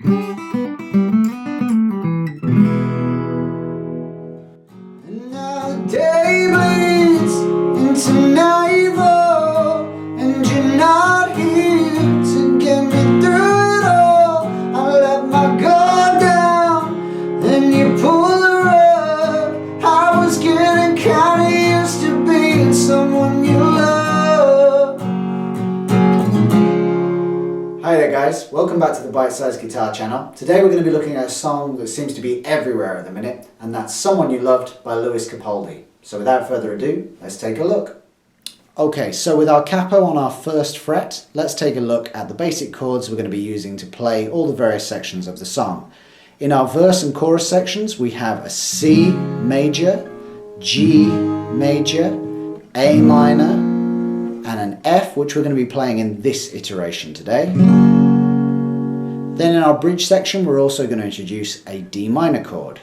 And now the day bleeds into nightfall, and you're not here to get me through it all. I let my guard down, then you pull the rug. I was getting kinda used to being someone you love. Hi there guys, welcome back to the Bitesize Guitar channel. Today we're going to be looking at a song that seems to be everywhere at the minute, and that's Someone You Loved by Lewis Capaldi. So without further ado, let's take a look. Okay, so with our capo on our first fret, let's take a look at the basic chords we're going to be using to play all the various sections of the song. In our verse and chorus sections, we have a C major, G major, A minor, and an F, which we're going to be playing in this iteration today. Then in our bridge section, we're also going to introduce a D minor chord.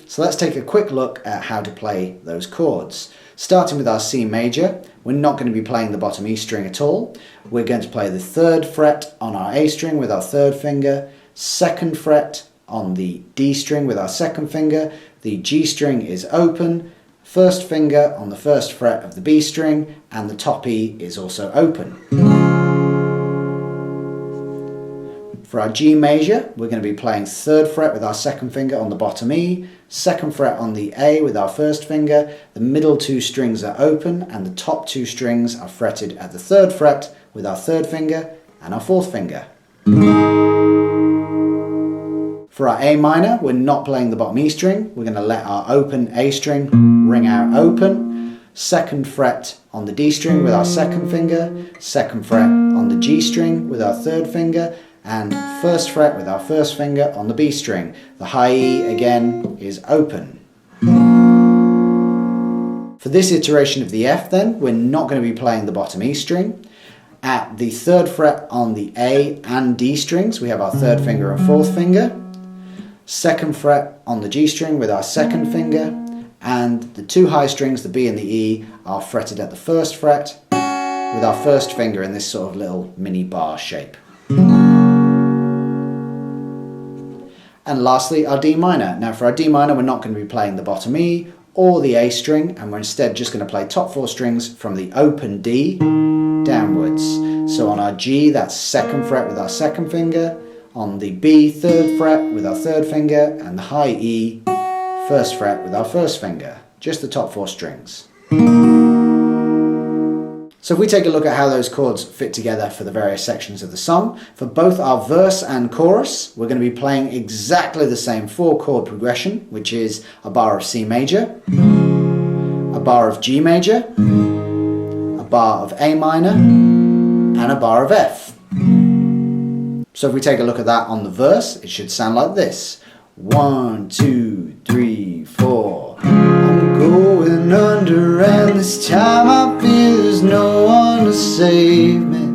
So let's take a quick look at how to play those chords. Starting with our C major, we're not going to be playing the bottom E string at all. We're going to play the 3rd fret on our A string with our 3rd finger, 2nd fret on the D string with our 2nd finger, the G string is open, 1st finger on the 1st fret of the B string, and the top E is also open. For our G major, we're going to be playing 3rd fret with our 2nd finger on the bottom E, 2nd fret on the A with our 1st finger, the middle 2 strings are open, and the top 2 strings are fretted at the 3rd fret with our 3rd finger and our 4th finger. For our A minor, we're not playing the bottom E string. We're going to let our open A string ring out open. 2nd fret on the D string with our 2nd finger. 2nd fret on the G string with our 3rd finger. And 1st fret with our 1st finger on the B string. The high E again is open. For this iteration of the F then, we're not going to be playing the bottom E string. At the 3rd fret on the A and D strings, we have our 3rd finger and 4th finger. 2nd fret on the G string with our 2nd finger, and the 2 high strings, the B and the E, are fretted at the 1st fret with our 1st finger in this sort of little mini bar shape. And lastly, our D minor. Now for our D minor, we're not going to be playing the bottom E or the A string, and we're instead just going to play top 4 strings from the open D downwards. So on our G, that's 2nd fret with our 2nd finger, on the B, 3rd fret with our 3rd finger, and the high E, 1st fret with our 1st finger. Just the top 4 strings. So if we take a look at how those chords fit together for the various sections of the song, for both our verse and chorus, we're going to be playing exactly the same 4-chord progression, which is a bar of C major, a bar of G major, a bar of A minor, and a bar of F. So if we take a look at that on the verse, it should sound like this. 1, 2, 3, 4. I'm going under, and this time I feel there's no one to save me.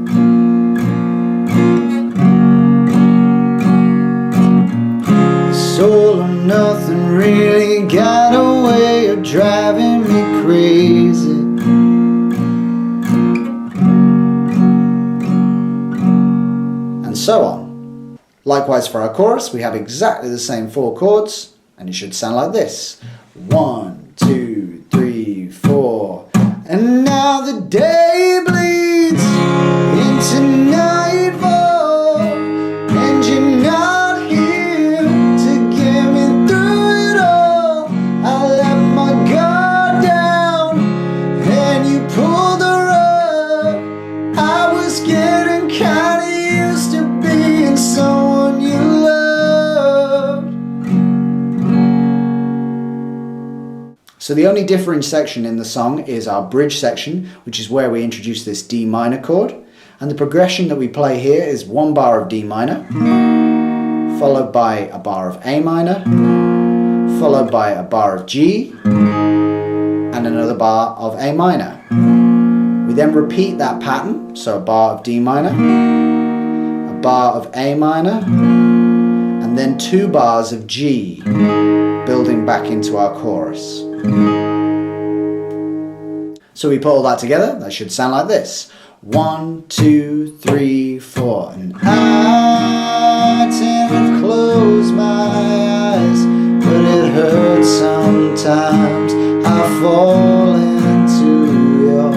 This all or nothing really got a way of driving me crazy. And so on. Likewise for our chorus, we have exactly the same 4 chords, and it should sound like this. 1, 2, 3, 4. And now the day bleeds into nightfall, and you're not here to get me through it all. I let my guard down, and you pulled the rug. I was getting kinda used to being someone you loved. So the only differing section in the song is our bridge section, which is where we introduce this D minor chord. And the progression that we play here is 1 bar of D minor, followed by a bar of A minor, followed by a bar of G, and another bar of A minor. We then repeat that pattern, so a bar of D minor, a bar of A minor, and then 2 bars of G, building back into our chorus. So we put all that together, that should sound like this. 1, 2, 3, 4. And I tend to close my eyes, but it hurts sometimes. I fall into your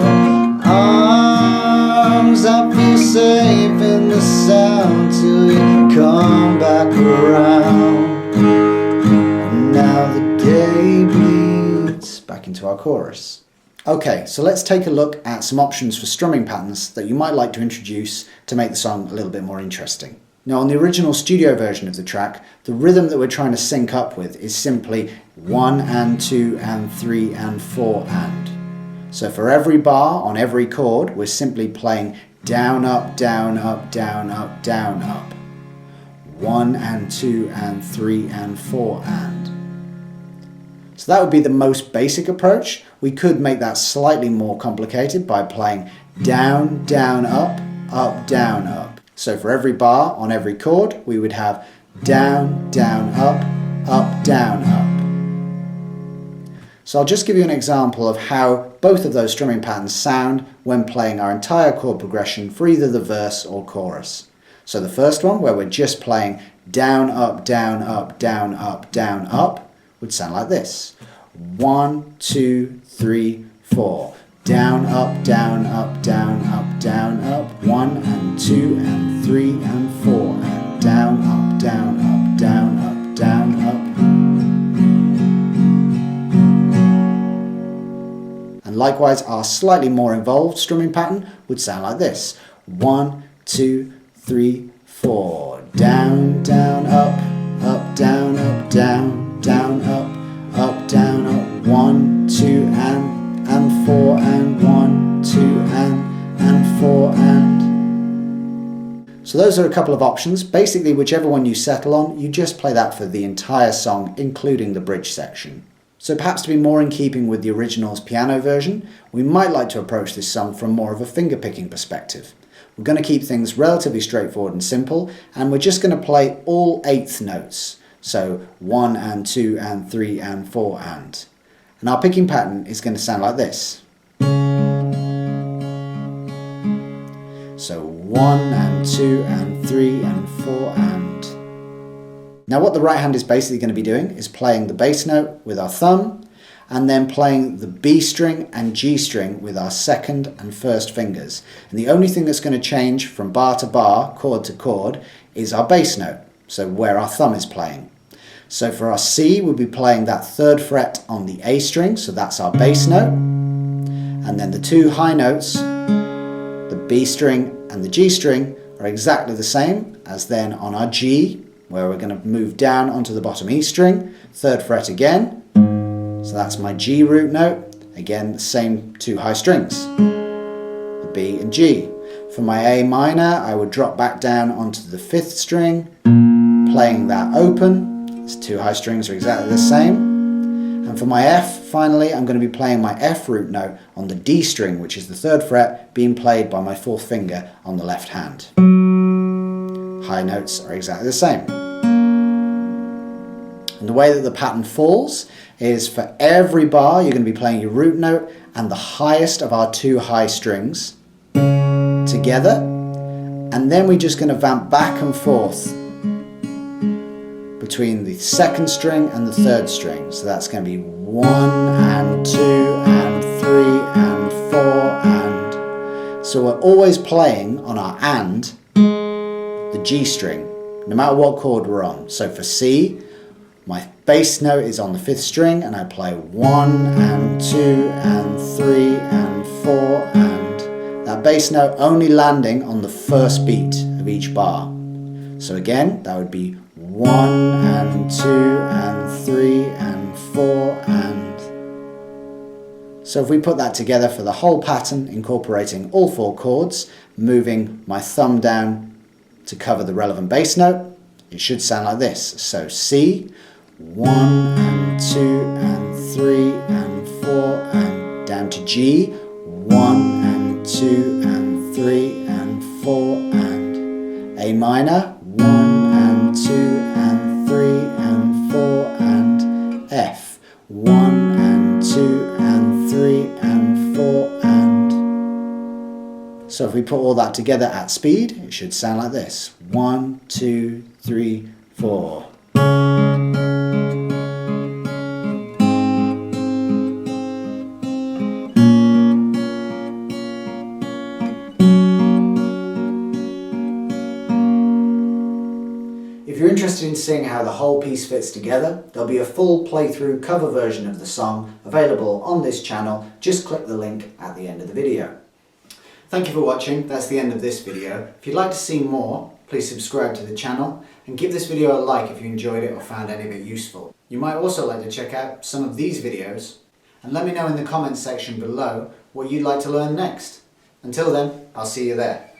arms. I feel safe in the sound till you come back around. And now the day bleeds back into our chorus. Okay, so let's take a look at some options for strumming patterns that you might like to introduce to make the song a little bit more interesting. Now, on the original studio version of the track, the rhythm that we're trying to sync up with is simply 1 and 2 and 3 and 4 and. So for every bar on every chord, we're simply playing down, up, down, up, down, up, down, up. 1 and 2 and 3 and 4 and. So that would be the most basic approach. We could make that slightly more complicated by playing down, down, up, up, down, up. So for every bar on every chord, we would have down, down, up, down, up. So I'll just give you an example of how both of those strumming patterns sound when playing our entire chord progression for either the verse or chorus. So the first one, where we're just playing down, up, down, up, down, up, down, up, would sound like this. 1, 2, 3, 4. Down, up, down, up, down, up, down, up. 1 and 2 and 3 and 4 and down, up, down, up, down, up, down, up. And likewise, our slightly more involved strumming pattern would sound like this. 1, 2, 3, 4. Down, down, up, down, down, down, up, down, up. 1, 2 and 4 and 1, 2 and 4 and. So those are a couple of options. Basically, whichever one you settle on, you just play that for the entire song, including the bridge section. So perhaps to be more in keeping with the original's piano version, we might like to approach this song from more of a fingerpicking perspective. We're going to keep things relatively straightforward and simple, and we're just going to play all eighth notes. So 1 and 2 and 3 and 4 and. And our picking pattern is going to sound like this. So 1 and 2 and 3 and 4 and. Now what the right hand is basically going to be doing is playing the bass note with our thumb and then playing the B string and G string with our second and first fingers. And the only thing that's going to change from bar to bar, chord to chord, is our bass note, so where our thumb is playing. So for our C, we'll be playing that third fret on the A string, so that's our bass note. And then the two high notes, the B string and the G string, are exactly the same as then on our G, where we're going to move down onto the bottom E string, third fret again. So that's my G root note, again the same two high strings, the B and G. For my A minor, I would drop back down onto the fifth string, playing that open. These two high strings are exactly the same. And for my F, finally, I'm going to be playing my F root note on the D string, which is the third fret, being played by my fourth finger on the left hand. High notes are exactly the same. And the way that the pattern falls is for every bar, you're going to be playing your root note and the highest of our two high strings together. And then we're just going to vamp back and forth between the second string and the third string. So that's going to be 1 and 2 and 3 and 4 and. So we're always playing on our and the G string, no matter what chord we're on. So for C, my bass note is on the fifth string and I play 1 and 2 and 3 and 4 and. That bass note only landing on the first beat of each bar. So again, that would be 1 and 2 and 3 and 4 and. So if we put that together for the whole pattern, incorporating all four chords, moving my thumb down to cover the relevant bass note, it should sound like this. So C, 1 and 2 and 3 and 4 and down to G, 1 and 2 and 3 and 4 and. A minor, 1 and 2 and 3 and 4 and. F, 1 and 2 and 3 and 4 and. So if we put all that together at speed, it should sound like this. 1, 2, 3, 4. If you're interested in seeing how the whole piece fits together, there'll be a full playthrough cover version of the song available on this channel. Just click the link at the end of the video. Thank you for watching. That's the end of this video. If you'd like to see more, please subscribe to the channel and give this video a like if you enjoyed it or found any of it useful. You might also like to check out some of these videos and let me know in the comments section below what you'd like to learn next. Until then, I'll see you there.